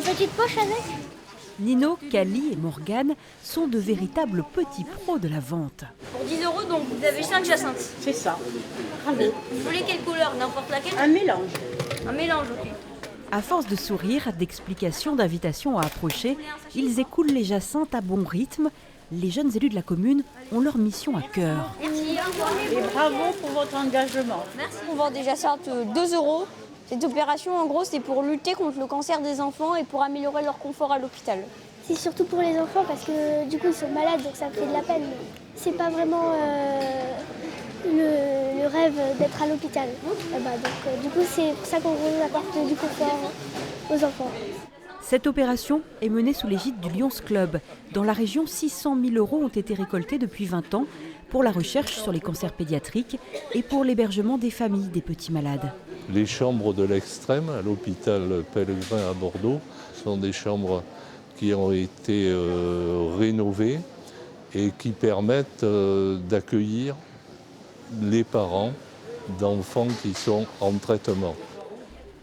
petite poche avec. Nino, Cali et Morgane sont de véritables petits pros de la vente. Pour 10 €, donc vous avez 5 jacinthes. C'est ça. Bravo. Vous voulez quelle couleur? N'importe laquelle? Un mélange. Un mélange, ok. À force de sourires, d'explications, d'invitations à approcher, ils écoulent les jacinthes à bon rythme. Les jeunes élus de la commune ont leur mission à cœur. Merci, au revoir. Et bravo pour votre engagement. Merci. On vend des jacinthes 2 €. Cette opération, en gros, c'est pour lutter contre le cancer des enfants et pour améliorer leur confort à l'hôpital. C'est surtout pour les enfants parce que du coup ils sont malades donc ça me fait de la peine. C'est pas vraiment le rêve d'être à l'hôpital. Du coup c'est pour ça qu'on apporte du confort aux enfants. Cette opération est menée sous l'égide du Lions Club. Dans la région, 600 000 € ont été récoltés depuis 20 ans pour la recherche sur les cancers pédiatriques et pour l'hébergement des familles des petits malades. Les chambres de l'extrême à l'hôpital Pellegrin à Bordeaux sont des chambres qui ont été rénovées et qui permettent d'accueillir les parents d'enfants qui sont en traitement.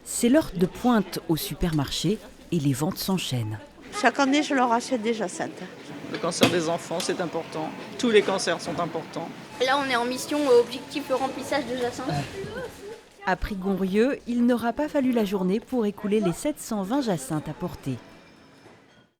C'est l'heure de pointe au supermarché et les ventes s'enchaînent. Chaque année, je leur achète des jacinthes. Le cancer des enfants, c'est important. Tous les cancers sont importants. Là, on est en mission objectif remplissage de jacinthes. À Prigonrieux, il n'aura pas fallu la journée pour écouler les 720 jacinthes apportés.